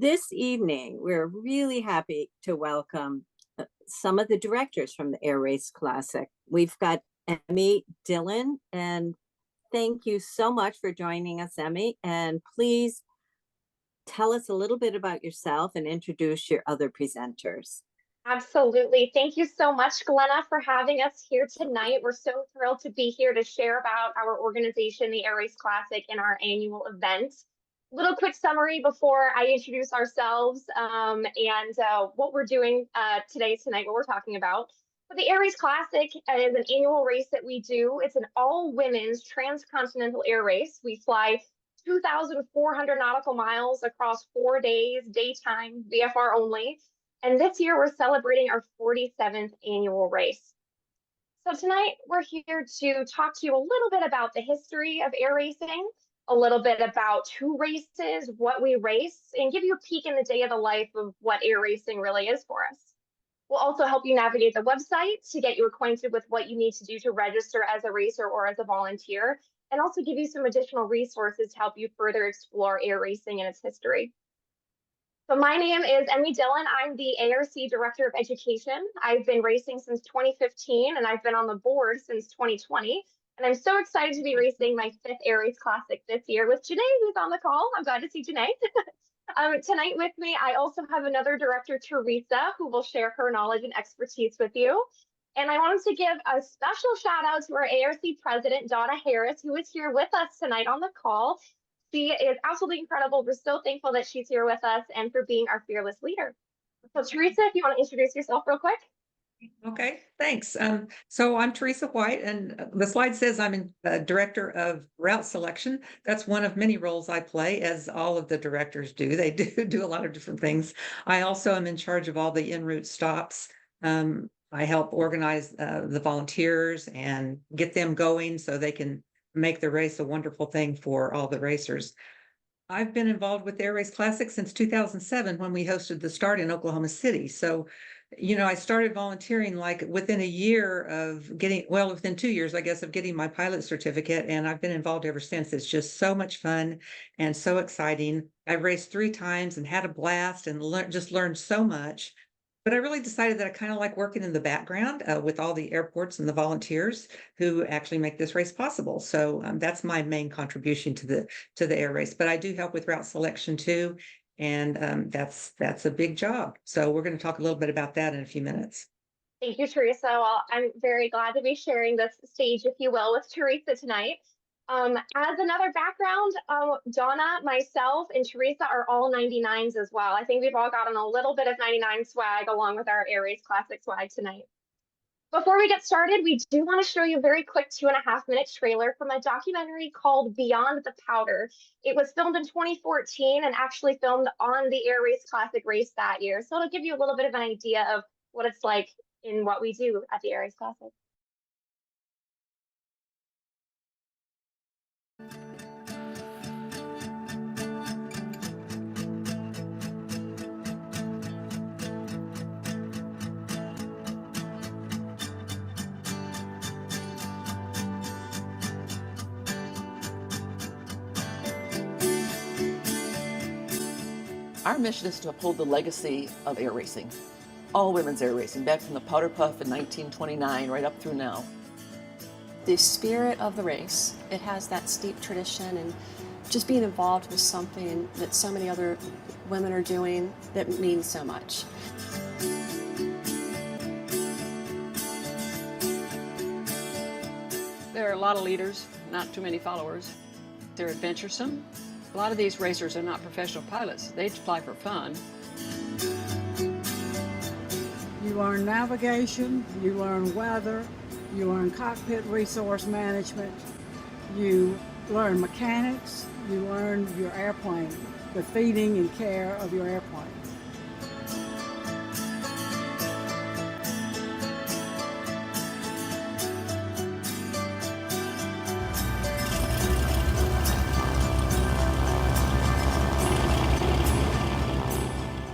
This evening, we're really happy to welcome some of the directors from the Air Race Classic. We've got Emmy Dillon, and thank you so much for joining us, Emmy. And please tell us a little bit about yourself and introduce your other presenters. Absolutely. Thank you so much, Glenna, for having us here tonight. We're so thrilled to be here to share about our organization, the Air Race Classic, and our annual event. Little quick summary before I introduce ourselves and what we're doing tonight, what we're talking about. But the Air Race Classic is an annual race that we do. It's an all-women's transcontinental air race. We fly 2,400 nautical miles across 4 days, daytime, VFR only. And this year we're celebrating our 47th annual race. So tonight we're here to talk to you a little bit about the history of air racing, a little bit about who races, what we race, and give you a peek in the day of the life of what air racing really is for us. We'll also help you navigate the website to get you acquainted with what you need to do to register as a racer or as a volunteer, and also give you some additional resources to help you further explore air racing and its history. So my name is Emmy Dillon. I'm the ARC Director of Education. I've been racing since 2015, and I've been on the board since 2020. And I'm so excited to be racing my 5th Air Race Classic this year with Janae, who's on the call. I'm glad to see Janae. Tonight with me, I also have another director, Teresa, who will share her knowledge and expertise with you. And I wanted to give a special shout out to our ARC President, Donna Harris, who is here with us tonight on the call. She is absolutely incredible. We're so thankful that she's here with us and for being our fearless leader. So Teresa, if you want to introduce yourself real quick. Okay, thanks. So I'm Teresa White, and the slide says I'm Director of Route Selection. That's one of many roles I play, as all of the directors do. They do a lot of different things. I also am in charge of all the en route stops. I help organize the volunteers and get them going so they can make the race a wonderful thing for all the racers. I've been involved with the Air Race Classic since 2007 when we hosted the start in Oklahoma City. So, I started volunteering like within a year of within 2 years, I guess, of getting my pilot certificate. And I've been involved ever since. It's just so much fun and so exciting. I've raced 3 times and had a blast and just learned so much. But I really decided that I kind of like working in the background with all the airports and the volunteers who actually make this race possible. So that's my main contribution to the air race. But I do help with route selection too, and that's a big job. So we're going to talk a little bit about that in a few minutes. Thank you, Teresa. Well, I'm very glad to be sharing this stage, if you will, with Teresa tonight. As another background, Donna, myself, and Teresa are all 99s as well. I think we've all gotten a little bit of 99 swag along with our Air Race Classic swag tonight. Before we get started, we do want to show you a very quick 2.5-minute trailer from a documentary called Beyond the Powder. It was filmed in 2014 and actually filmed on the Air Race Classic race that year. So it'll give you a little bit of an idea of what it's like in what we do at the Air Race Classic. Our mission is to uphold the legacy of air racing, all women's air racing, back from the Powder Puff in 1929 right up through now. The spirit of the race, it has that steep tradition, and just being involved with something that so many other women are doing that means so much. There are a lot of leaders, not too many followers. They're adventuresome. A lot of these racers are not professional pilots. They fly for fun. You learn navigation, you learn weather, you learn cockpit resource management, you learn mechanics, you learn your airplane, the feeding and care of your airplane.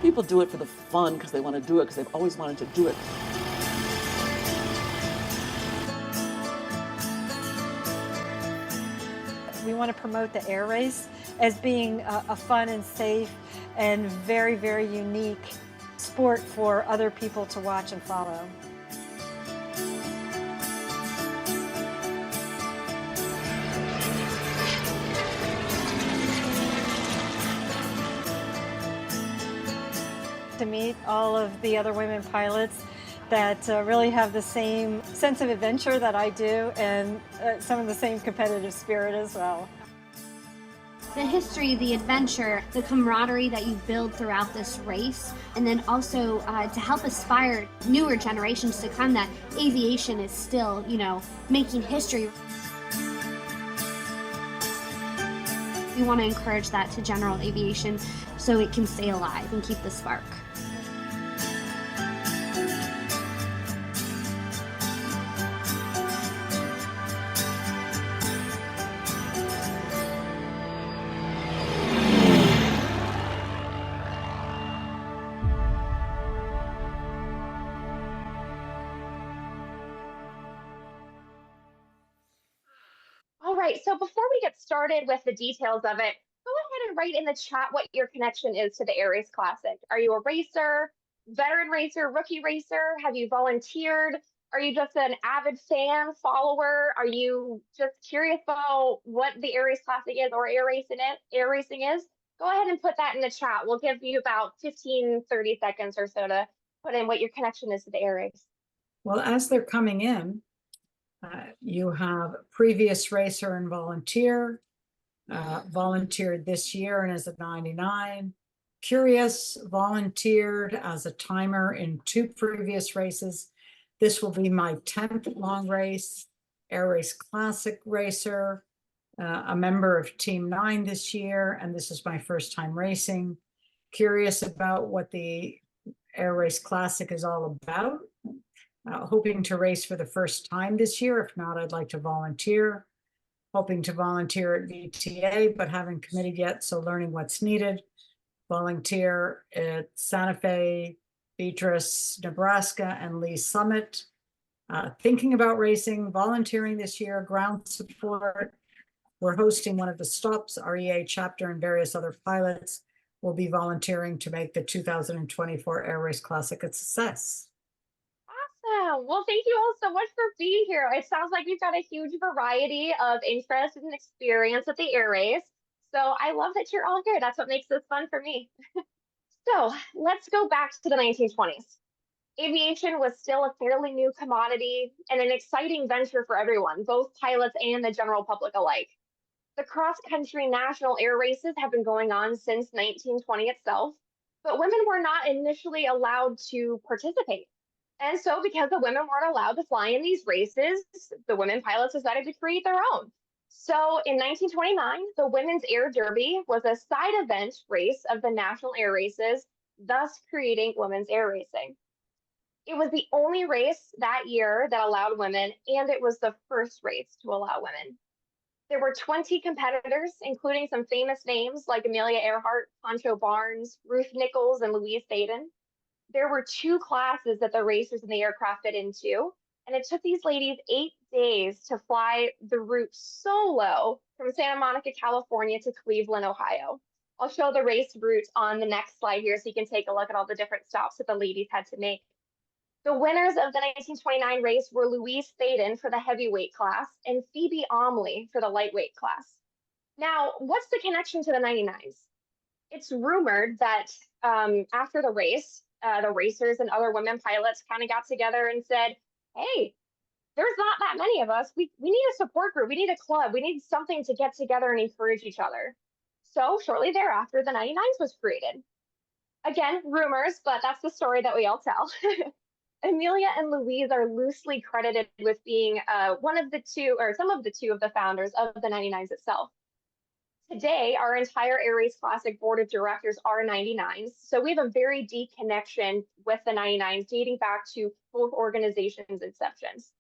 People do it for the fun because they want to do it because they've always wanted to do it. We want to promote the air race as being a fun and safe and very, very unique sport for other people to watch and follow. To meet all of the other women pilots that really have the same sense of adventure that I do, and some of the same competitive spirit as well. The history, the adventure, the camaraderie that you build throughout this race, and then also to help inspire newer generations to come that aviation is still, making history. We want to encourage that to general aviation so it can stay alive and keep the spark. All right, so before we get started with the details of it, go ahead and write in the chat what your connection is to the Air Race Classic. Are you a racer, veteran racer, rookie racer? Have you volunteered? Are you just an avid fan, follower? Are you just curious about what the Air Race Classic is or air racing is? Go ahead and put that in the chat. We'll give you about 15, 30 seconds or so to put in what your connection is to the air race. Well, as they're coming in, you have previous racer and volunteer, volunteered this year and as a 99. Curious, volunteered as a timer in 2 previous races. This will be my 10th long race. Air Race Classic racer, a member of Team 9 this year, and this is my first time racing. Curious about what the Air Race Classic is all about. Hoping to race for the first time this year. If not, I'd like to volunteer. Hoping to volunteer at VTA, but haven't committed yet, so learning what's needed. Volunteer at Santa Fe, Beatrice, Nebraska, and Lee Summit. Thinking about racing, volunteering this year, ground support. We're hosting one of the stops, REA chapter and various other pilots will be volunteering to make the 2024 Air Race Classic a success. Awesome. Well, thank you all so much for being here. It sounds like you've got a huge variety of interest and experience at the air race. So I love that you're all here. That's what makes this fun for me. So let's go back to the 1920s. Aviation was still a fairly new commodity and an exciting venture for everyone, both pilots and the general public alike. The cross-country national air races have been going on since 1920 itself, but women were not initially allowed to participate. And so because the women weren't allowed to fly in these races, the women pilots decided to create their own. So in 1929, the Women's Air Derby was a side event race of the national air races, thus creating women's air racing. It was the only race that year that allowed women, and it was the first race to allow women. There were 20 competitors, including some famous names like Amelia Earhart, Pancho Barnes, Ruth Nichols, and Louise Baden. There were 2 classes that the racers in the aircraft fit into, and it took these ladies 8 days to fly the route solo from Santa Monica, California to Cleveland, Ohio. I'll show the race route on the next slide here so you can take a look at all the different stops that the ladies had to make. The winners of the 1929 race were Louise Baden for the heavyweight class and Phoebe Omley for the lightweight class. Now, what's the connection to the 99s? It's rumored that after the race, the racers and other women pilots kind of got together and said, hey, there's not that many of us. We need a support group. We need a club. We need something to get together and encourage each other. So shortly thereafter, the 99s was created. Again, rumors, but that's the story that we all tell. Amelia and Louise are loosely credited with being one of the 2, or some of the 2 of the founders of the 99s itself. Today, our entire Air Race Classic board of directors are 99s, so we have a very deep connection with the 99s dating back to both organizations' inceptions.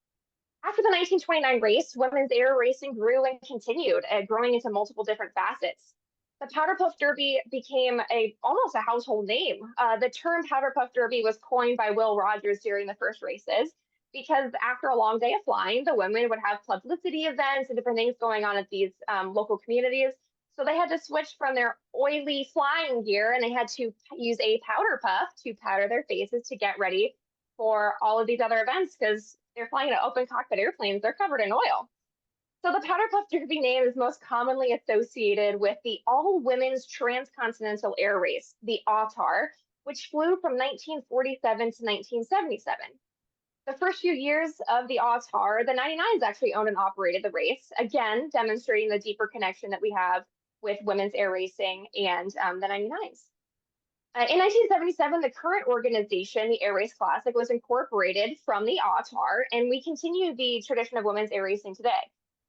After the 1929 race, women's air racing grew and continued, growing into multiple different facets. The Powder Puff Derby became almost a household name. The term Powder Puff Derby was coined by Will Rogers during the first races because after a long day of flying, the women would have publicity events and different things going on at these local communities. So they had to switch from their oily flying gear and they had to use a powder puff to powder their faces to get ready for all of these other events because they're flying in open cockpit airplanes. They're covered in oil. So the powder puff derby name is most commonly associated with the all-women's transcontinental air race, the AUTAR, which flew from 1947 to 1977. The first few years of the AUTAR, the 99s actually owned and operated the race, again, demonstrating the deeper connection that we have with women's air racing and the 99s. In 1977, the current organization, the Air Race Classic, was incorporated from the AUTAR, and we continue the tradition of women's air racing today.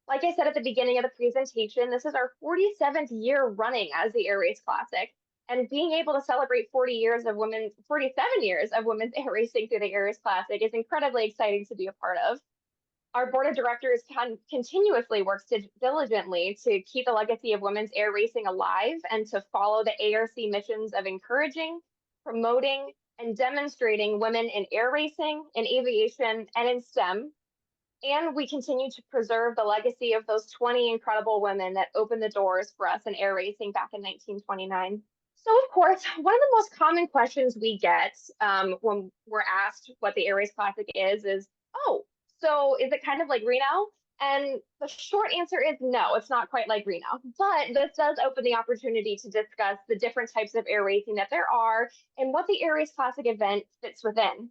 Like I said at the beginning of the presentation, this is our 47th year running as the Air Race Classic, and being able to celebrate 47 years of women's air racing through the Air Race Classic is incredibly exciting to be a part of. Our board of directors continuously works diligently to keep the legacy of women's air racing alive and to follow the ARC missions of encouraging, promoting, and demonstrating women in air racing, in aviation, and in STEM. And we continue to preserve the legacy of those 20 incredible women that opened the doors for us in air racing back in 1929. So of course, one of the most common questions we get when we're asked what the Air Race Classic is, oh, so is it kind of like Reno? And the short answer is no, it's not quite like Reno, but this does open the opportunity to discuss the different types of air racing that there are and what the Air Race Classic event fits within.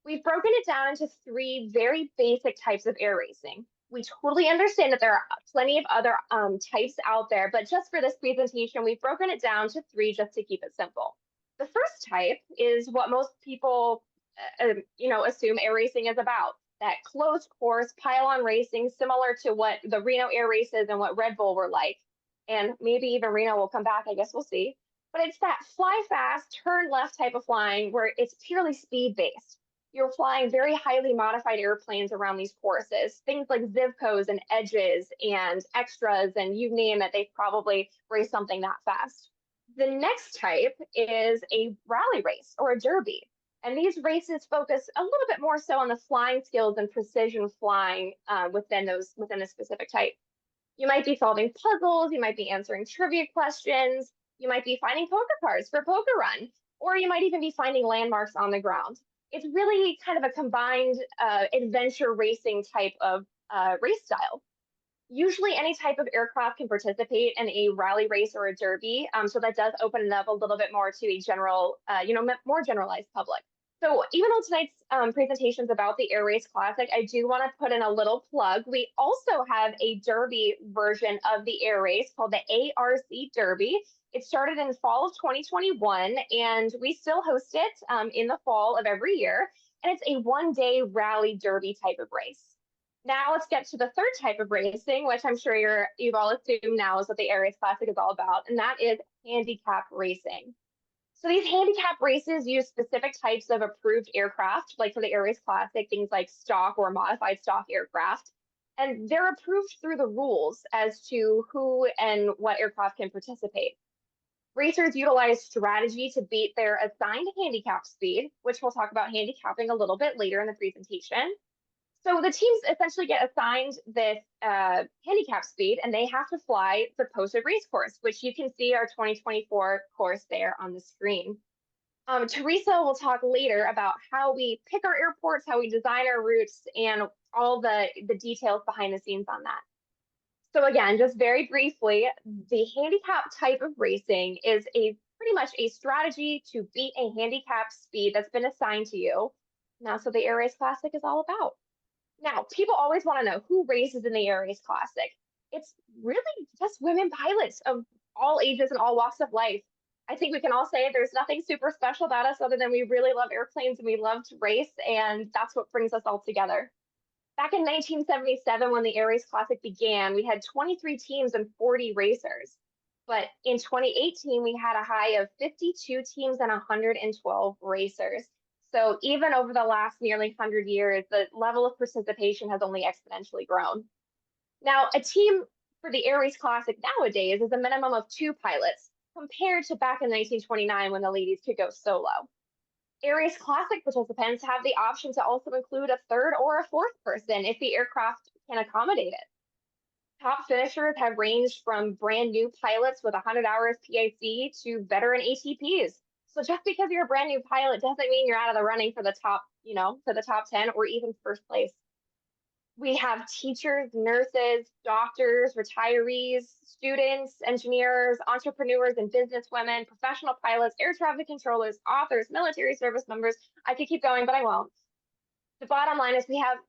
We've broken it down into 3 very basic types of air racing. We totally understand that there are plenty of other types out there, but just for this presentation, we've broken it down to 3 just to keep it simple. The first type is what most people assume air racing is about. That closed course pile-on racing, similar to what the Reno air races and what Red Bull were like. And maybe even Reno will come back, I guess we'll see. But it's that fly fast, turn left type of flying where it's purely speed-based. You're flying very highly modified airplanes around these courses, things like Zivcos and Edges and Extras, and you name it, they've probably raced something that fast. The next type is a rally race or a derby. And these races focus a little bit more so on the flying skills and precision flying within a specific type. You might be solving puzzles, you might be answering trivia questions, you might be finding poker cards for Poker Run, or you might even be finding landmarks on the ground. It's really kind of a combined adventure racing type of race style. Usually any type of aircraft can participate in a rally race or a derby, so that does open it up a little bit more to a general, more generalized public. So even though tonight's presentation is about the Air Race Classic, I do want to put in a little plug. We also have a derby version of the Air Race called the ARC Derby. It started in fall of 2021, and we still host it in the fall of every year. And it's a one-day rally derby type of race. Now let's get to the third type of racing, which I'm sure you've all assumed now is what the Air Race Classic is all about, and that is handicap racing. So these handicap races use specific types of approved aircraft, like for the Air Race Classic, things like stock or modified stock aircraft. And they're approved through the rules as to who and what aircraft can participate. Racers utilize strategy to beat their assigned handicap speed, which we'll talk about handicapping a little bit later in the presentation. So the teams essentially get assigned this handicap speed, and they have to fly the posted race course, which you can see our 2024 course there on the screen. Teresa will talk later about how we pick our airports, how we design our routes, and all the details behind the scenes on that. So again, just very briefly, the handicap type of racing is pretty much a strategy to beat a handicap speed that's been assigned to you. And that's what the Air Race Classic is all about. Now, people always want to know who races in the Air Race Classic. It's really just women pilots of all ages and all walks of life. I think we can all say there's nothing super special about us other than we really love airplanes and we love to race, and that's what brings us all together. Back in 1977, when the Air Race Classic began, we had 23 teams and 40 racers. But in 2018, we had a high of 52 teams and 112 racers. So even over the last nearly 100 years, the level of participation has only exponentially grown. Now, a team for the Air Race Classic nowadays is a minimum of 2 pilots, compared to back in 1929 when the ladies could go solo. Air Race Classic participants have the option to also include a 3rd or a 4th person if the aircraft can accommodate it. Top finishers have ranged from brand new pilots with 100 hours PAC to veteran ATPs. So just because you're a brand new pilot doesn't mean you're out of the running for the top, for the top 10 or even first place. We have teachers, nurses, doctors, retirees, students, engineers, entrepreneurs and businesswomen, professional pilots, air traffic controllers, authors, military service members. I could keep going, but I won't. The bottom line is we have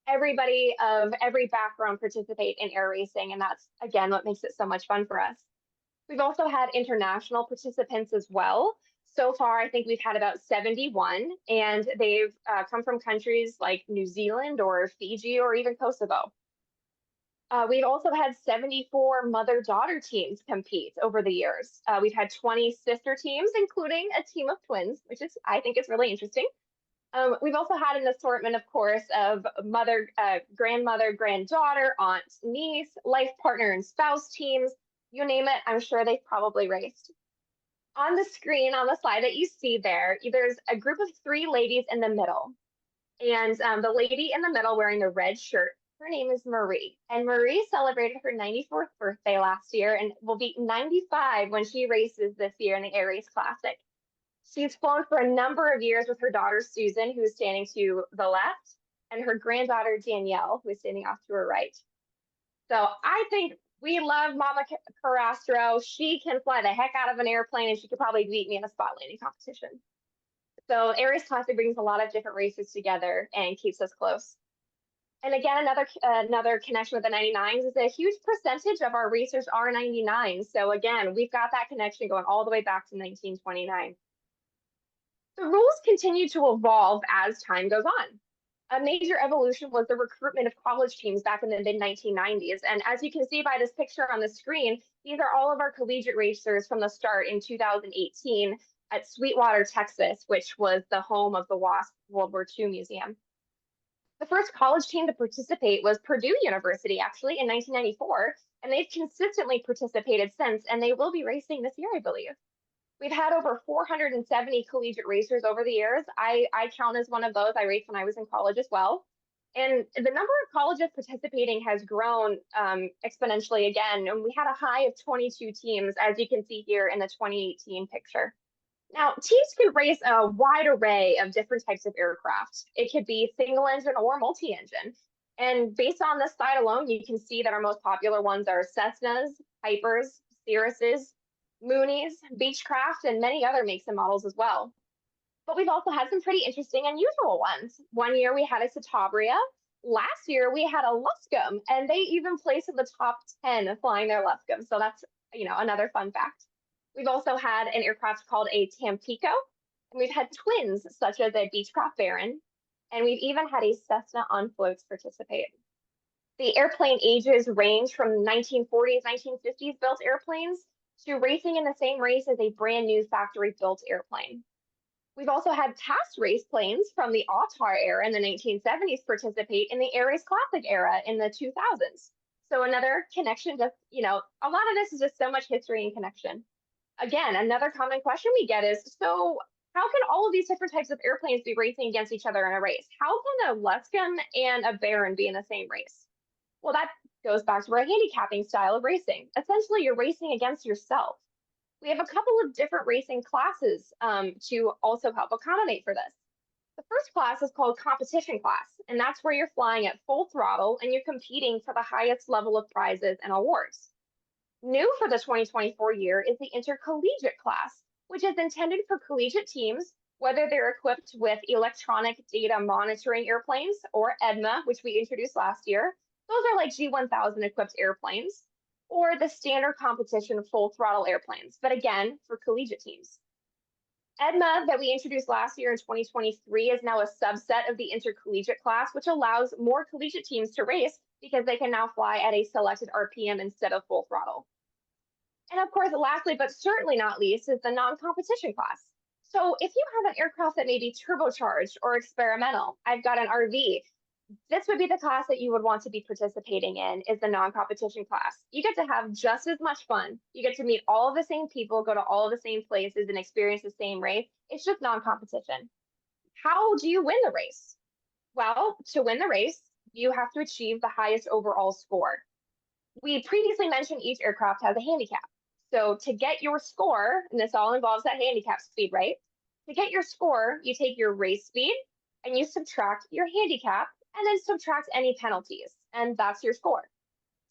everybody of every background participate in air racing, and that's, again, what makes it so much fun for us. We've also had international participants as well. So far, I think we've had about 71, and they've come from countries like New Zealand or Fiji or even Kosovo. We've also had 74 mother-daughter teams compete over the years. We've had 20 sister teams, including a team of twins, which is, I think, is really interesting. We've also had an assortment, of course, of mother, grandmother, granddaughter, aunt, niece, life partner, and spouse teams. You name it, I'm sure they've probably raced. On the screen, on the slide that you see there, there's a group of 3 ladies in the middle. And the lady in the middle wearing the red shirt, her name is Marie. And Marie celebrated her 94th birthday last year and will be 95 when she races this year in the Air Race Classic. She's flown for a number of years with her daughter, Susan, who is standing to the left, and her granddaughter, Danielle, who is standing off to her right. So I think we love Mama Carastro. She can fly the heck out of an airplane, and she could probably beat me in a spot landing competition. So Air Race Classic brings a lot of different races together and keeps us close. And again, another connection with the 99s is a huge percentage of our racers are 99. So again, we've got that connection going all the way back to 1929. The rules continue to evolve as time goes on. A major evolution was the recruitment of college teams back in the mid-1990s. And as you can see by this picture on the screen, these are all of our collegiate racers from the start in 2018 at Sweetwater, Texas, which was the home of the WASP World War II Museum. The first college team to participate was Purdue University, actually, in 1994. And they've consistently participated since, and they will be racing this year, I believe. We've had over 470 collegiate racers over the years. I count as one of those. I raced when I was in college as well. And the number of colleges participating has grown exponentially again. And we had a high of 22 teams, as you can see here in the 2018 picture. Now, teams can race a wide array of different types of aircraft. It could be single engine or multi-engine. And based on this slide alone, you can see that our most popular ones are Cessnas, Pipers, Cirruses, Moonies, Beechcraft, and many other makes and models as well. But we've also had some pretty interesting, unusual ones. One year we had a Citabria. Last year we had a Luscombe, and they even placed in the top 10 flying their Luscombe. So that's, another fun fact. We've also had an aircraft called a Tampico, and we've had twins such as a Beechcraft Baron, and we've even had a Cessna on floats participate. The airplane ages range from 1940s, 1950s built airplanes to racing in the same race as a brand new factory built airplane. We've also had test race planes from the Autar era in the 1970s participate in the Air Race Classic era in the 2000s. So another connection, just, a lot of this is just so much history and connection. Again, another common question we get is, so how can all of these different types of airplanes be racing against each other in a race? How can a Luscombe and a Baron be in the same race? Well, that goes back to our handicapping style of racing. Essentially, you're racing against yourself. We have a couple of different racing classes to also help accommodate for this. The first class is called competition class, and that's where you're flying at full throttle and you're competing for the highest level of prizes and awards. New for the 2024 year is the intercollegiate class, which is intended for collegiate teams, whether they're equipped with electronic data monitoring airplanes or EDMA, which we introduced last year. Those are like G1000 equipped airplanes, or the standard competition full throttle airplanes, but again, for collegiate teams. EDMA that we introduced last year in 2023 is now a subset of the intercollegiate class, which allows more collegiate teams to race because they can now fly at a selected RPM instead of full throttle. And of course, lastly, but certainly not least, is the non-competition class. So if you have an aircraft that may be turbocharged or experimental, I've got an RV, this would be the class that you would want to be participating in, is the non-competition class. You get to have just as much fun. You get to meet all of the same people, go to all of the same places, and experience the same race. It's just non-competition. How do you win the race? Well, to win the race, you have to achieve the highest overall score. We previously mentioned each aircraft has a handicap. So to get your score, and this all involves that handicap speed, right? To get your score, you take your race speed and you subtract your handicap and then subtract any penalties, and that's your score.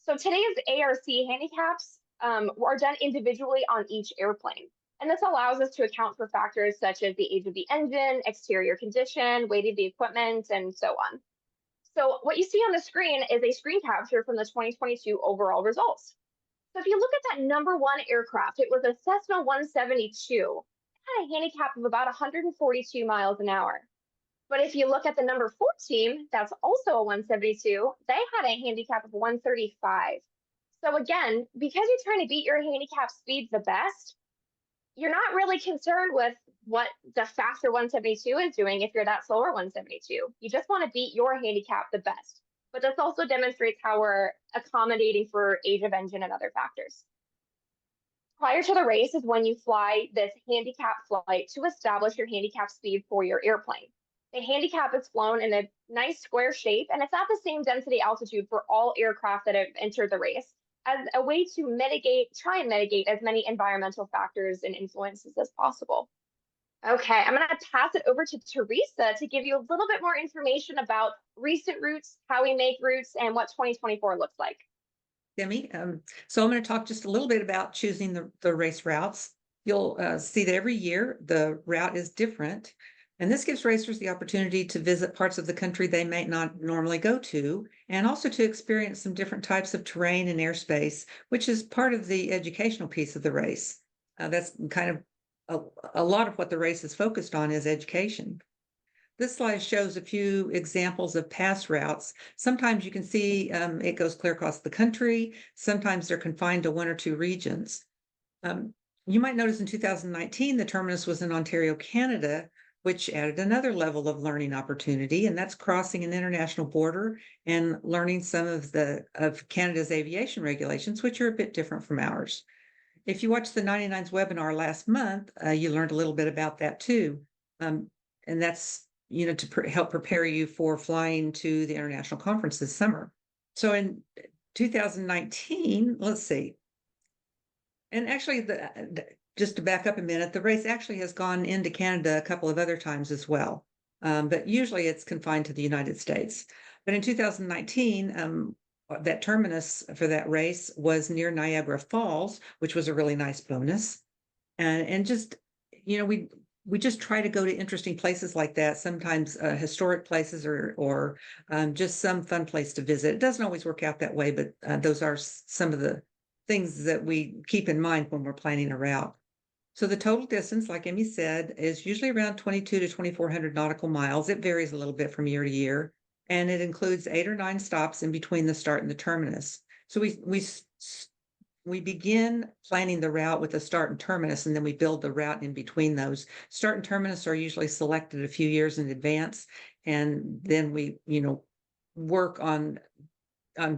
So today's ARC handicaps are done individually on each airplane. And this allows us to account for factors such as the age of the engine, exterior condition, weight of the equipment, and so on. So what you see on the screen is a screen capture from the 2022 overall results. So if you look at that number one aircraft, it was a Cessna 172. It had a handicap of about 142 miles an hour. But if you look at the number 14, that's also a 172, they had a handicap of 135. So again, because you're trying to beat your handicap speeds the best, you're not really concerned with what the faster 172 is doing if you're that slower 172. You just want to beat your handicap the best. But this also demonstrates how we're accommodating for age of engine and other factors. Prior to the race is when you fly this handicap flight to establish your handicap speed for your airplane. The handicap is flown in a nice square shape, and it's at the same density altitude for all aircraft that have entered the race, as a way to try and mitigate as many environmental factors and influences as possible. Okay, I'm going to pass it over to Teresa to give you a little bit more information about recent routes, how we make routes, and what 2024 looks like. Demi, so I'm going to talk just a little bit about choosing the race routes. You'll see that every year the route is different. And this gives racers the opportunity to visit parts of the country they might not normally go to, and also to experience some different types of terrain and airspace, which is part of the educational piece of the race. That's kind of a lot of what the race is focused on is education. This slide shows a few examples of past routes. Sometimes you can see it goes clear across the country. Sometimes they're confined to one or two regions. You might notice in 2019, the terminus was in Ontario, Canada, which added another level of learning opportunity, and that's crossing an international border and learning some of Canada's aviation regulations, which are a bit different from ours. If you watched the 99's webinar last month, you learned a little bit about that too. And that's, to help prepare you for flying to the international conference this summer. So in 2019, let's see. And actually, just to back up a minute, the race actually has gone into Canada a couple of other times as well. But usually it's confined to the United States. But in 2019, that terminus for that race was near Niagara Falls, which was a really nice bonus. And just, we just try to go to interesting places like that, sometimes historic places or just some fun place to visit. It doesn't always work out that way, but those are some of the things that we keep in mind when we're planning a route. So the total distance, like Emmy said, is usually around 22 to 2,400 nautical miles. It varies a little bit from year to year, and it includes 8 or 9 stops in between the start and the terminus. So we begin planning the route with the start and terminus, and then we build the route in between those. Start and terminus are usually selected a few years in advance, and then we, work on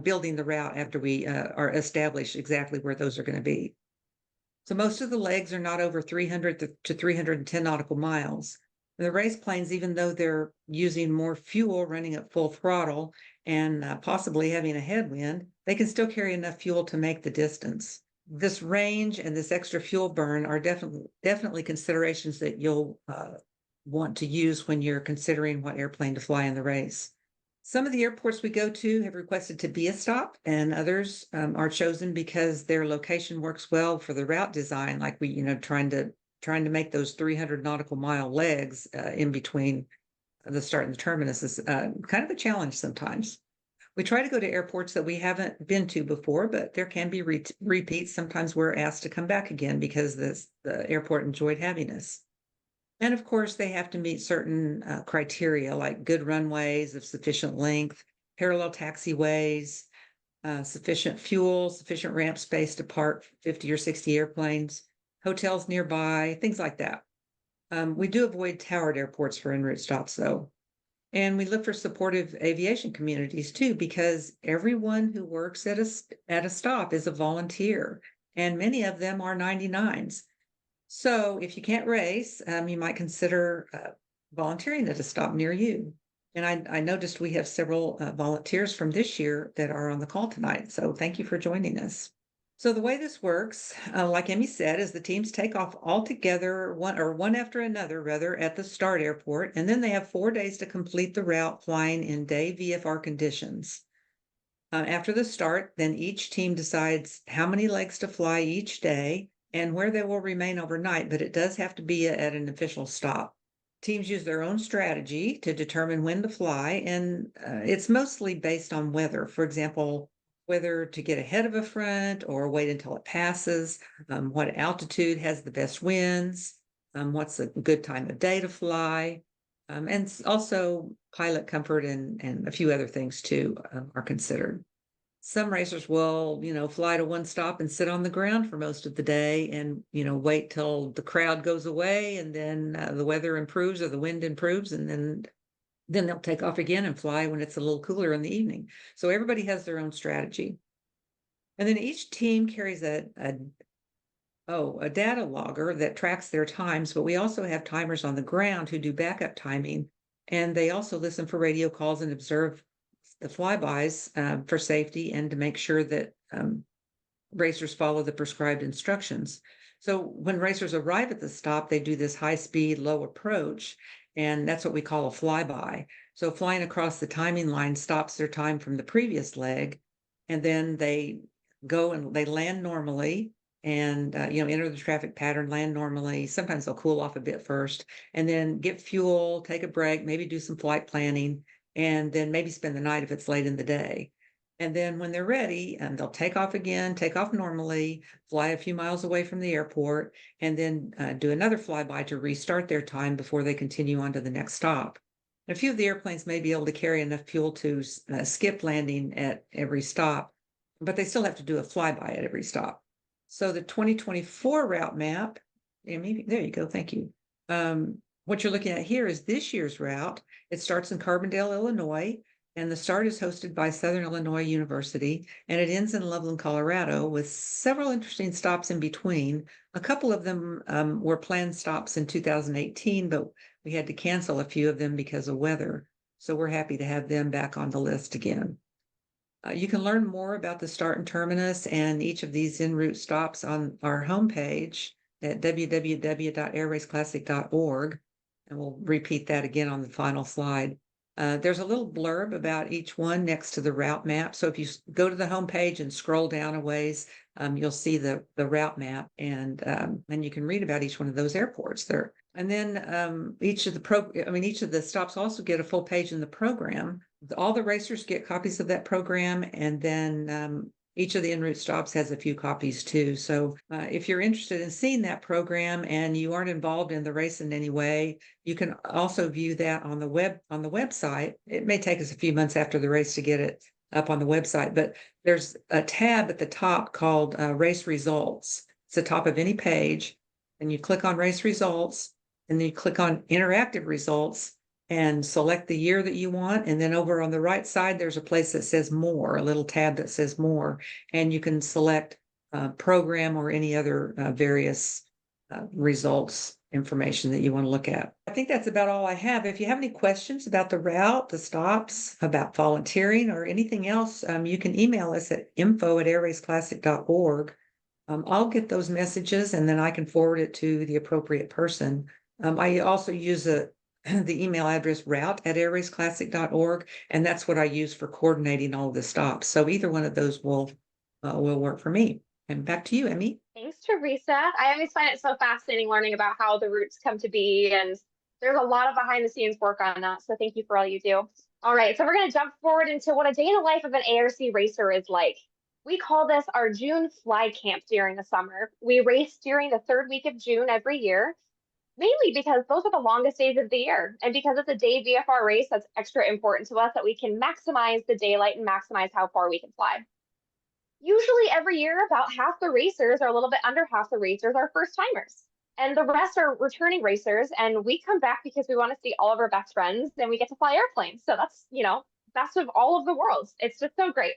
building the route after we are established exactly where those are going to be. So most of the legs are not over 300 to 310 nautical miles. The race planes, even though they're using more fuel running at full throttle and possibly having a headwind, they can still carry enough fuel to make the distance. This range and this extra fuel burn are definitely considerations that you'll want to use when you're considering what airplane to fly in the race. Some of the airports we go to have requested to be a stop, and others are chosen because their location works well for the route design, like we, trying to make those 300 nautical mile legs in between the start and the terminus is kind of a challenge sometimes. We try to go to airports that we haven't been to before, but there can be repeats. Sometimes we're asked to come back again because the airport enjoyed having us. And of course, they have to meet certain criteria like good runways of sufficient length, parallel taxiways, sufficient fuel, sufficient ramp space to park 50 or 60 airplanes, hotels nearby, things like that. We do avoid towered airports for en route stops, though. And we look for supportive aviation communities, too, because everyone who works at a stop is a volunteer, and many of them are 99s. So if you can't race, you might consider volunteering at a stop near you. And I noticed we have several volunteers from this year that are on the call tonight. So thank you for joining us. So the way this works, like Emmy said, is the teams take off all together, one after another, rather, at the start airport, and then they have 4 days to complete the route flying in day VFR conditions. After the start, then each team decides how many legs to fly each day and where they will remain overnight, but it does have to be at an official stop. Teams use their own strategy to determine when to fly, and it's mostly based on weather. For example, whether to get ahead of a front or wait until it passes, what altitude has the best winds, what's a good time of day to fly, and also pilot comfort and a few other things too are considered. Some racers will, fly to one stop and sit on the ground for most of the day and, wait till the crowd goes away and then the weather improves or the wind improves and then they'll take off again and fly when it's a little cooler in the evening. So everybody has their own strategy. And then each team carries a data logger that tracks their times, but we also have timers on the ground who do backup timing. And they also listen for radio calls and observe the flybys for safety and to make sure that racers follow the prescribed instructions. So when racers arrive at the stop, they do this high-speed, low approach, and that's what we call a flyby. So flying across the timing line stops their time from the previous leg, and then they go and they land normally and enter the traffic pattern, land normally. Sometimes they'll cool off a bit first, and then get fuel, take a break, maybe do some flight planning, and then maybe spend the night if it's late in the day. And then when they're ready, they'll take off again, take off normally, fly a few miles away from the airport, and then do another flyby to restart their time before they continue on to the next stop. A few of the airplanes may be able to carry enough fuel to skip landing at every stop, but they still have to do a flyby at every stop. So the 2024 route map, there you go, thank you. What you're looking at here is this year's route. It starts in Carbondale, Illinois, and the start is hosted by Southern Illinois University, and it ends in Loveland, Colorado, with several interesting stops in between. A couple of them were planned stops in 2018, but we had to cancel a few of them because of weather. So we're happy to have them back on the list again. You can learn more about the start and terminus and each of these en route stops on our homepage at www.airraceclassic.org. And we'll repeat that again on the final slide. There's a little blurb about each one next to the route map. So if you go to the homepage and scroll down a ways, you'll see the route map, and you can read about each one of those airports there. And then each of the stops also get a full page in the program. All the racers get copies of that program, and then each of the en route stops has a few copies too. So if you're interested in seeing that program and you aren't involved in the race in any way, you can also view that on the website. It may take us a few months after the race to get it up on the website, but there's a tab at the top called Race Results. It's the top of any page, and you click on Race Results, and then you click on Interactive Results and select the year that you want. And then over on the right side, there's a place that says More, a little tab that says More, and you can select program or any other various results information that you want to look at. I think that's about all I have. If you have any questions about the route, the stops, about volunteering, or anything else, you can email us at info@airraceclassic.org. I'll get those messages and then I can forward it to the appropriate person. I also use the email address route@airraceclassic.org, and that's what I use for coordinating all the stops. So either one of those will work for me. And back to you, Emmy. Thanks, Teresa. I always find it so fascinating learning about how the routes come to be, and there's a lot of behind the scenes work on that. So thank you for all you do. All right, so we're going to jump forward into what a day in the life of an ARC racer is like. We call this our June fly camp during the summer. We race during the third week of June every year, mainly because those are the longest days of the year. And because it's a day VFR race, that's extra important to us that we can maximize the daylight and maximize how far we can fly. Usually every year, about half the racers, or a little bit under half the racers, are first timers. And the rest are returning racers. And we come back because we want to see all of our best friends and we get to fly airplanes. So that's, best of all of the worlds. It's just so great.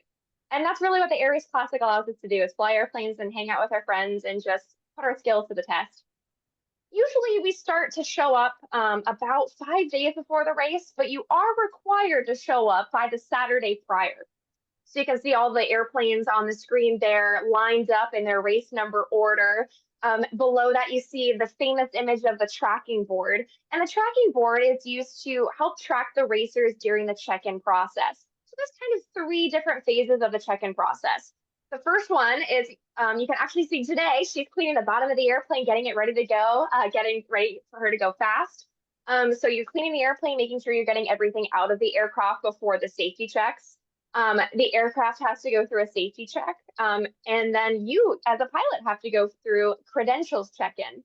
And that's really what the Air Race Classic allows us to do, is fly airplanes and hang out with our friends and just put our skills to the test. Usually we start to show up about 5 days before the race, but you are required to show up by the Saturday prior. So you can see all the airplanes on the screen there lined up in their race number order. Below that, you see the famous image of the tracking board. And the tracking board is used to help track the racers during the check-in process. So there's kind of 3 different phases of the check-in process. The first one is you can actually see today, she's cleaning the bottom of the airplane, getting it ready to go, getting ready for her to go fast. So you're cleaning the airplane, making sure you're getting everything out of the aircraft before the safety checks. The aircraft has to go through a safety check, and then you, as a pilot, have to go through credentials check-in.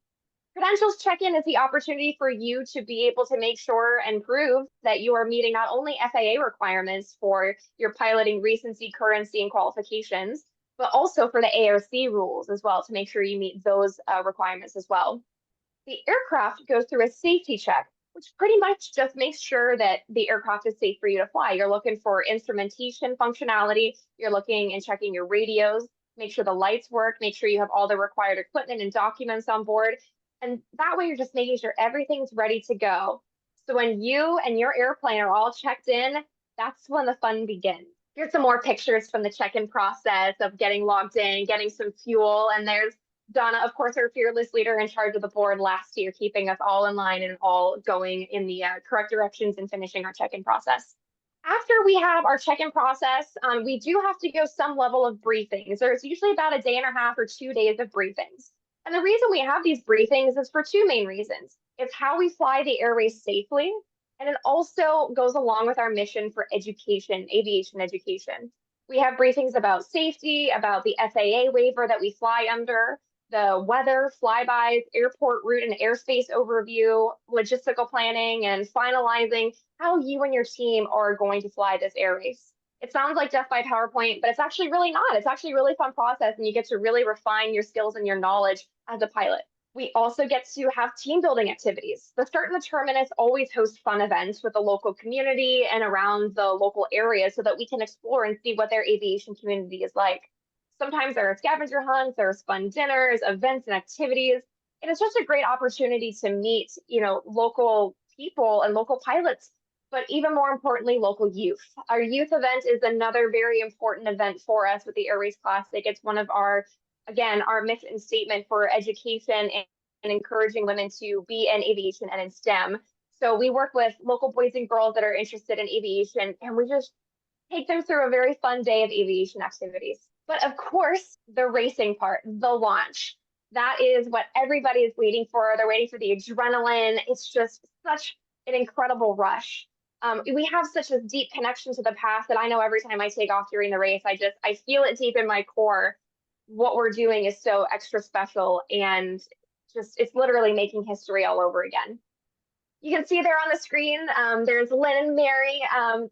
Credentials check-in is the opportunity for you to be able to make sure and prove that you are meeting not only FAA requirements for your piloting recency, currency, and qualifications, but also for the ARC rules as well to make sure you meet those requirements as well. The aircraft goes through a safety check, which pretty much just makes sure that the aircraft is safe for you to fly. You're looking for instrumentation functionality. You're looking and checking your radios, make sure the lights work, make sure you have all the required equipment and documents on board. And that way you're just making sure everything's ready to go. So when you and your airplane are all checked in, that's when the fun begins. Here's some more pictures from the check-in process of getting logged in, getting some fuel, and there's Donna, of course, our fearless leader in charge of the board last year, keeping us all in line and all going in the correct directions and finishing our check-in process. After we have our check-in process, we do have to go some level of briefings. There's usually about a day and a half or 2 days of briefings. And the reason we have these briefings is for 2 main reasons. It's how we fly the air race safely, and it also goes along with our mission for education, aviation education. We have briefings about safety, about the FAA waiver that we fly under, the weather, flybys, airport route and airspace overview, logistical planning, and finalizing how you and your team are going to fly this air race. It sounds like death by PowerPoint, but it's actually really not. It's actually a really fun process, and you get to really refine your skills and your knowledge as a pilot. We also get to have team building activities. The Start and the Terminus always host fun events with the local community and around the local area so that we can explore and see what their aviation community is like. Sometimes there are scavenger hunts, there's fun dinners, events, and activities. And it's just a great opportunity to meet, local people and local pilots, but even more importantly, local youth. Our youth event is another very important event for us with the Air Race Classic. It's one of our mission statement for education and encouraging women to be in aviation and in STEM. So we work with local boys and girls that are interested in aviation, and we just take them through a very fun day of aviation activities. But of course, the racing part, the launch, that is what everybody is waiting for. They're waiting for the adrenaline. It's just such an incredible rush. We have such a deep connection to the past that I know every time I take off during the race, I feel it deep in my core. What we're doing is so extra special, and it's literally making history all over again. You can see there on the screen, there's Lynn and Mary.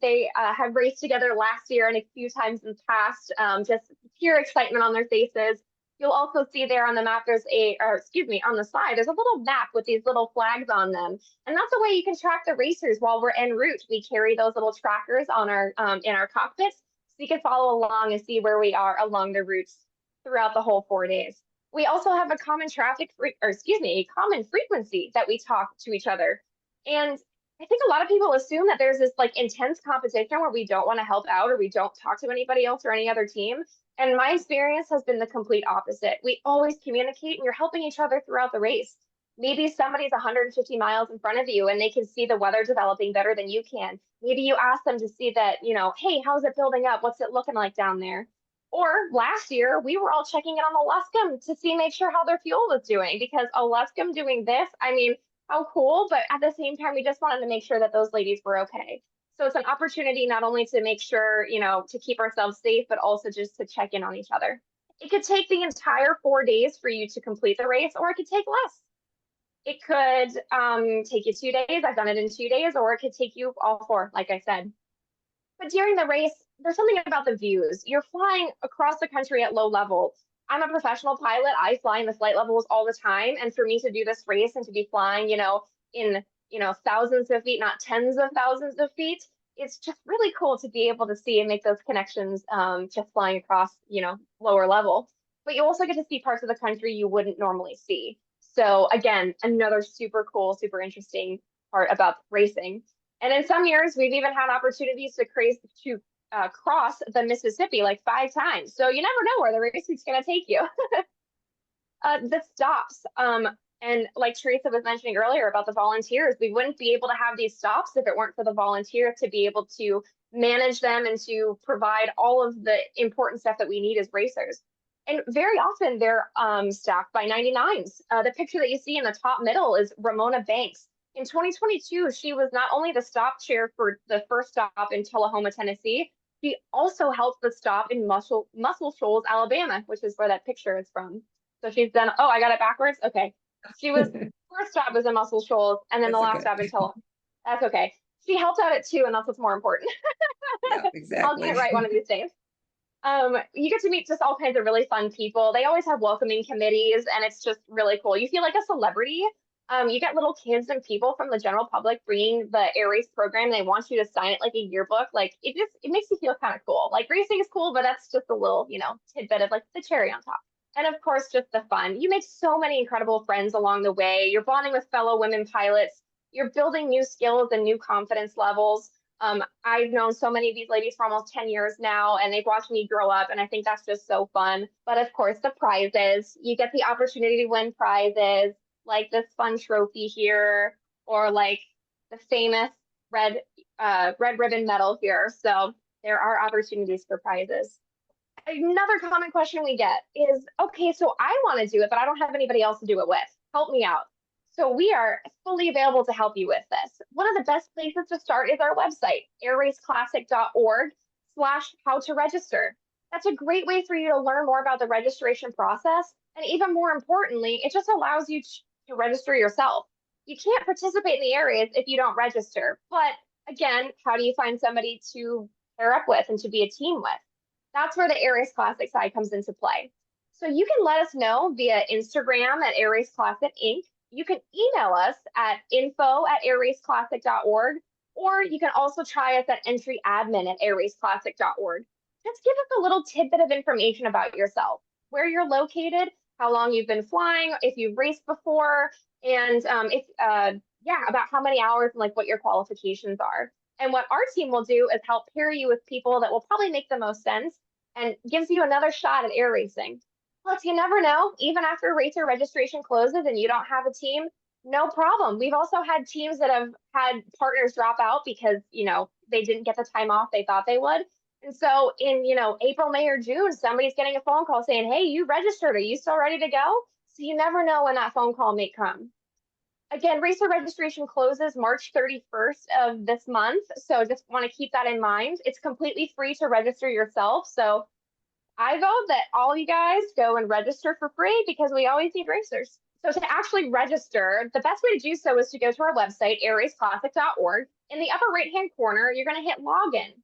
They have raced together last year and a few times in the past, just pure excitement on their faces. You'll also see there on the map, on the side, there's a little map with these little flags on them. And that's a way you can track the racers while we're en route. We carry those little trackers on in our cockpits, so you can follow along and see where we are along the routes throughout the whole 4 days. We also have a common frequency that we talk to each other. And I think a lot of people assume that there's this intense competition where we don't want to help out or we don't talk to anybody else or any other team. And my experience has been the complete opposite. We always communicate and you're helping each other throughout the race. Maybe somebody's 150 miles in front of you and they can see the weather developing better than you can. Maybe you ask them to see that, hey, how's it building up? What's it looking like down there? Or last year, we were all checking in on Aluscum to make sure how their fuel was doing, because Aluscum doing this, how cool, but at the same time, we just wanted to make sure that those ladies were okay. So it's an opportunity not only to make sure, to keep ourselves safe, but also just to check in on each other. It could take the entire 4 days for you to complete the race, or it could take less. It could take you 2 days. I've done it in 2 days, or it could take you all 4, like I said. But during the race, there's something about the views. You're flying across the country at low level. I'm a professional pilot. I fly in the flight levels all the time. And for me to do this race and to be flying, in thousands of feet, not tens of thousands of feet, it's just really cool to be able to see and make those connections just flying across, lower level. But you also get to see parts of the country you wouldn't normally see. So again, another super cool, super interesting part about racing. And in some years, we've even had opportunities to cross the Mississippi like 5 times. So you never know where the racing's going to take you. The stops, and like Teresa was mentioning earlier about the volunteers, we wouldn't be able to have these stops if it weren't for the volunteers to be able to manage them and to provide all of the important stuff that we need as racers. And very often they're staffed by 99s. The picture that you see in the top middle is Ramona Banks. In 2022, she was not only the stop chair for the first stop in Tullahoma, Tennessee, she also helped the stop in Muscle Shoals, Alabama, which is where that picture is from. So she's done, oh, I got it backwards. Okay. She was, first stop was in Muscle Shoals, and then That's the last okay. stop in Tullahoma. That's okay. She helped out at 2, and that's what's more important. Yeah, exactly. I'll get it right one of these days. You get to meet just all kinds of really fun people. They always have welcoming committees, and it's just really cool. You feel like a celebrity. You get little kids and people from the general public bringing the Air Race program. They want you to sign it like a yearbook. Like it makes you feel kind of cool. Like racing is cool, but that's just a little, tidbit of like the cherry on top. And of course, just the fun. You make so many incredible friends along the way. You're bonding with fellow women pilots. You're building new skills and new confidence levels. I've known so many of these ladies for almost 10 years now, and they've watched me grow up, and I think that's just so fun. But of course, the prizes. You get the opportunity to win prizes, like this fun trophy here, or like the famous red ribbon medal here. So there are opportunities for prizes. Another common question we get is, okay, so I want to do it, but I don't have anybody else to do it with. Help me out. So we are fully available to help you with this. One of the best places to start is our website, airraceclassic.org/how to register. That's a great way for you to learn more about the registration process. And even more importantly, it just allows you to register yourself. You can't participate in the air race if you don't register. But again, how do you find somebody to pair up with and to be a team with? That's where the Air Race Classic side comes into play. So you can let us know via Instagram at Air Race Classic Inc. You can email us at info@airraceclassic.org, or you can also try us at entryadmin@airraceclassic.org. Just give us a little tidbit of information about yourself, where you're located, how long you've been flying, if you've raced before, and about how many hours and like what your qualifications are. And what our team will do is help pair you with people that will probably make the most sense and gives you another shot at air racing. Plus, you never know, even after racer registration closes and you don't have a team, no problem. We've also had teams that have had partners drop out because, they didn't get the time off they thought they would. And so in, April, May, or June, somebody's getting a phone call saying, hey, you registered. Are you still ready to go? So you never know when that phone call may come. Again, racer registration closes March 31st of this month. So just want to keep that in mind. It's completely free to register yourself. So I vote that all you guys go and register for free because we always need racers. So to actually register, the best way to do so is to go to our website, airraceclassic.org. In the upper right-hand corner, you're going to hit login.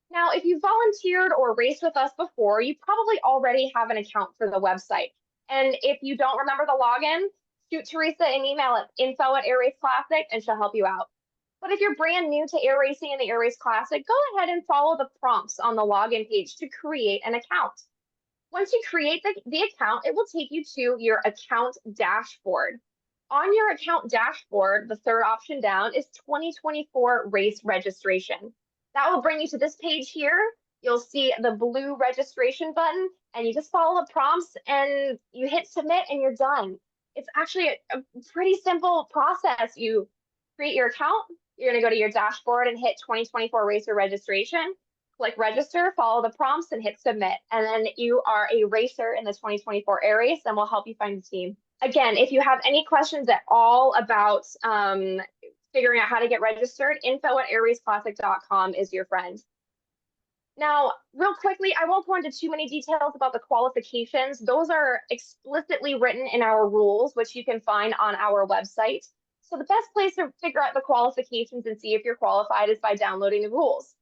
Now, if you volunteered or raced with us before, you probably already have an account for the website. And if you don't remember the login, shoot Teresa an email at info@airraceclassic and she'll help you out. But if you're brand new to air racing and the Air Race Classic, go ahead and follow the prompts on the login page to create an account. Once you create the account, it will take you to your account dashboard. On your account dashboard, the third option down is 2024 race registration. That will bring you to this page here. You'll see the blue registration button, and you just follow the prompts and you hit submit and you're done. It's actually a pretty simple process. You create your account, you're going to go to your dashboard and hit 2024 racer registration, click register, follow the prompts and hit submit. And then you are a racer in the 2024 Air Race and we'll help you find a team. Again, if you have any questions at all about figuring out how to get registered, info@airraceclassic.com is your friend. Now, real quickly, I won't go into too many details about the qualifications. Those are explicitly written in our rules, which you can find on our website. So the best place to figure out the qualifications and see if you're qualified is by downloading the rules.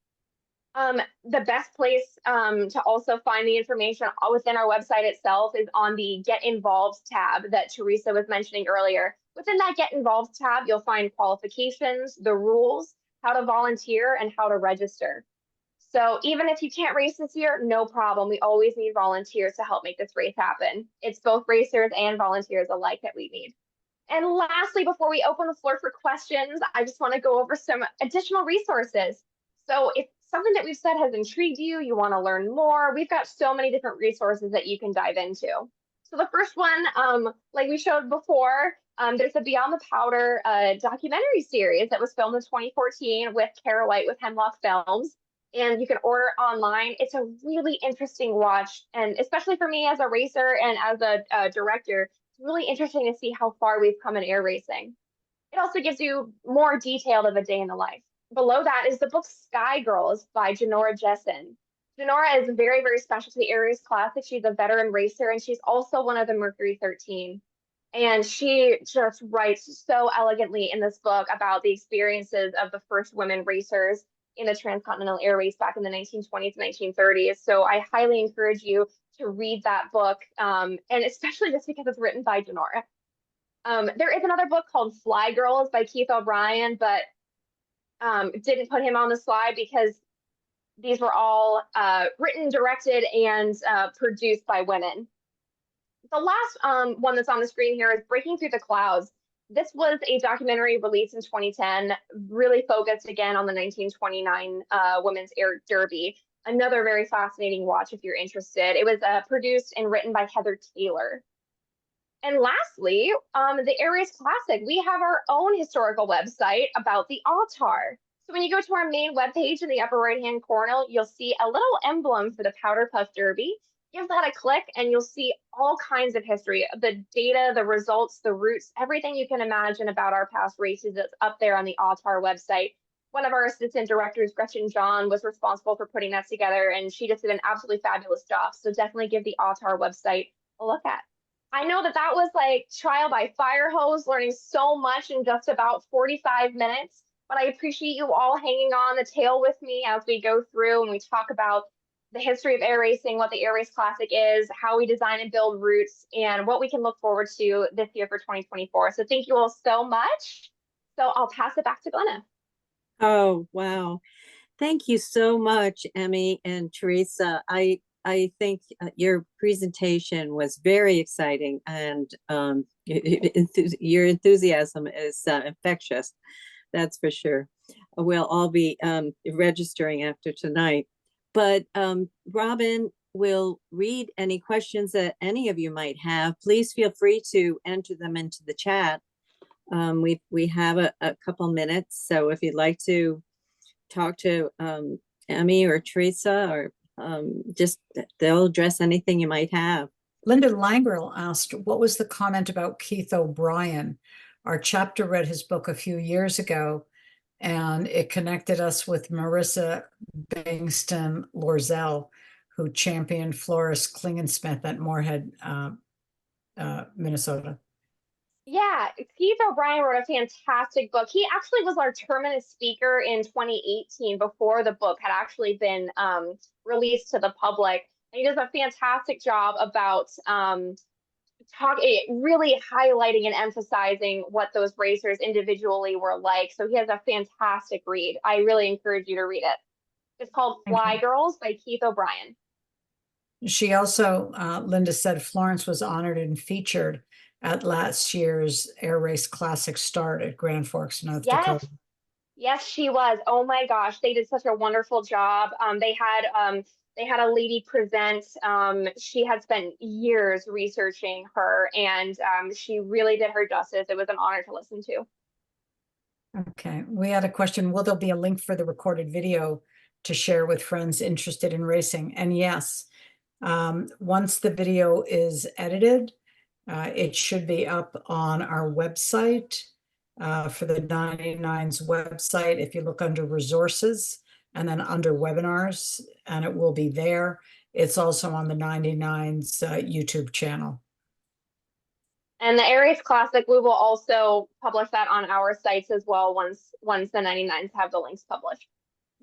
The best place to also find the information within our website itself is on the Get Involved tab that Teresa was mentioning earlier. Within that Get Involved tab, you'll find qualifications, the rules, how to volunteer, and how to register. So even if you can't race this year, no problem. We always need volunteers to help make this race happen. It's both racers and volunteers alike that we need. And lastly, before we open the floor for questions, I just want to go over some additional resources. So if something that we've said has intrigued you, you want to learn more, we've got so many different resources that you can dive into. So the first one, like we showed before, there's the Beyond the Powder documentary series that was filmed in 2014 with Kara White with Hemlock Films. And you can order online. It's a really interesting watch. And especially for me as a racer and as a director, it's really interesting to see how far we've come in air racing. It also gives you more detail of a day in the life. Below that is the book Sky Girls by Janora Jessen. Janora is very, very special to the Air Race Classic. She's a veteran racer, and she's also one of the Mercury 13. And she just writes so elegantly in this book about the experiences of the first women racers in the Transcontinental Air Race back in the 1920s and 1930s. So I highly encourage you to read that book, and especially just because it's written by Janora. There is another book called Fly Girls by Keith O'Brien, but didn't put him on the slide because these were all written, directed, and produced by women. The last one that's on the screen here is Breaking Through the Clouds. This was a documentary released in 2010, really focused again on the 1929 Women's Air Derby. Another very fascinating watch if you're interested. It was produced and written by Heather Taylor. And lastly, the Air Race Classic. We have our own historical website about the ALTAR. So when you go to our main webpage in the upper right-hand corner, you'll see a little emblem for the Powder Puff Derby. Give that a click and you'll see all kinds of history, the data, the results, the routes, everything you can imagine about our past races that's up there on the ALTAR website. One of our assistant directors, Gretchen John, was responsible for putting that together, and she just did an absolutely fabulous job. So definitely give the ALTAR website a look at. I know that that was like trial by fire hose, learning so much in just about 45 minutes, but I appreciate you all hanging on the tail with me as we go through and we talk about the history of air racing, what the Air Race Classic is, how we design and build routes, and what we can look forward to this year for 2024. So thank you all so much. So I'll pass it back to Glenna. Oh, wow. Thank you so much, Emmy and Teresa. I think your presentation was very exciting, and your enthusiasm is infectious. That's for sure. We'll all be registering after tonight. But Robin will read any questions that any of you might have. Please feel free to enter them into the chat. We have a couple minutes, so if you'd like to talk to Emmy or Teresa, or just they'll address anything you might have. Linda Langrel asked, what was the comment about Keith O'Brien? Our chapter read his book a few years ago, and it connected us with Marissa Bingston Lorzell, who championed Floris Klingensmith at Moorhead, Minnesota. Yeah, Keith O'Brien wrote a fantastic book. He actually was our terminus speaker in 2018 before the book had actually been released to the public. And he does a fantastic job about really highlighting and emphasizing what those racers individually were like. So he has a fantastic read. I really encourage you to read it. It's called Fly Girls by Keith O'Brien. She also, Linda said, Florence was honored and featured at last year's Air Race Classic start at Grand Forks, North Dakota. Yes, she was. Oh my gosh, they did such a wonderful job. They had a lady present. She had spent years researching her, and she really did her justice. It was an honor to listen to. Okay, we had a question. Will there be a link for the recorded video to share with friends interested in racing? And yes, once the video is edited, it should be up on our website, for the 99's website. If you look under resources and then under webinars, and it will be there. It's also on the 99's YouTube channel. And the Air Race Classic, we will also publish that on our sites as well once the 99's have the links published.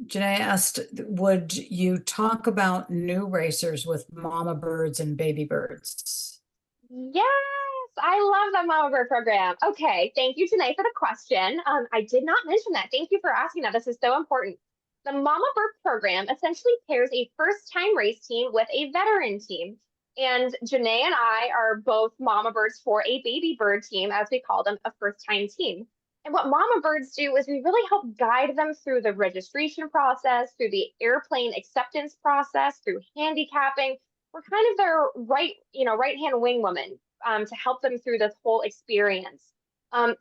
Janae asked, would you talk about new racers with mama birds and baby birds? Yes, I love the Mama Bird program. Okay, thank you, Janae, for the question. I did not mention that. Thank you for asking that. This is so important. The Mama Bird program essentially pairs a first-time race team with a veteran team. And Janae and I are both mama birds for a baby bird team, as we call them, a first time team. And what mama birds do is we really help guide them through the registration process, through the airplane acceptance process, through handicapping. We're kind of their right-hand wing woman to help them through this whole experience. And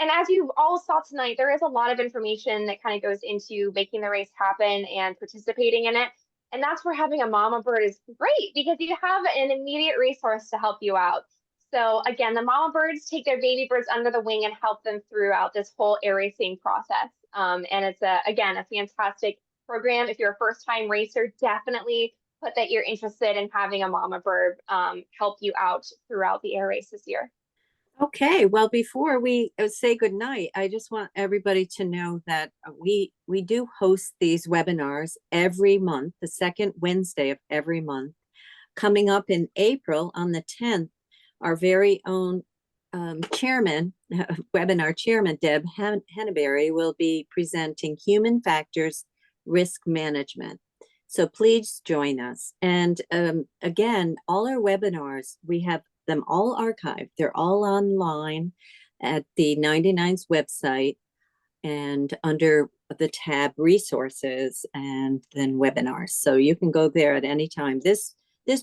as you all saw tonight, there is a lot of information that kind of goes into making the race happen and participating in it. And that's where having a mama bird is great, because you have an immediate resource to help you out. So again, the mama birds take their baby birds under the wing and help them throughout this whole air racing process. And it's again, a fantastic program. If you're a first time racer, definitely put that you're interested in having a mama bird help you out throughout the air race this year. Okay, well, before we say goodnight, I just want everybody to know that we do host these webinars every month, the second Wednesday of every month. Coming up in April on the 10th, our very own chairman, webinar chairman, Deb Henneberry, will be presenting Human Factors Risk Management. So please join us. And again, all our webinars, we have them all archived. They're all online at the 99's website and under the tab resources and then webinars. So you can go there at any time. This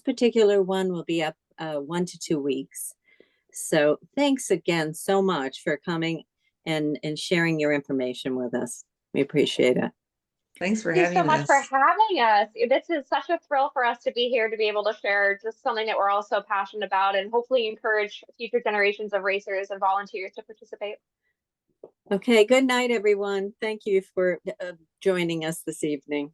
particular one will be up 1 to 2 weeks. So thanks again so much for coming and sharing your information with us. We appreciate it. Thanks for Thank you having so much us. for having us. This is such a thrill for us to be here, to be able to share just something that we're all so passionate about, and hopefully encourage future generations of racers and volunteers to participate. Okay, good night, everyone. Thank you for joining us this evening.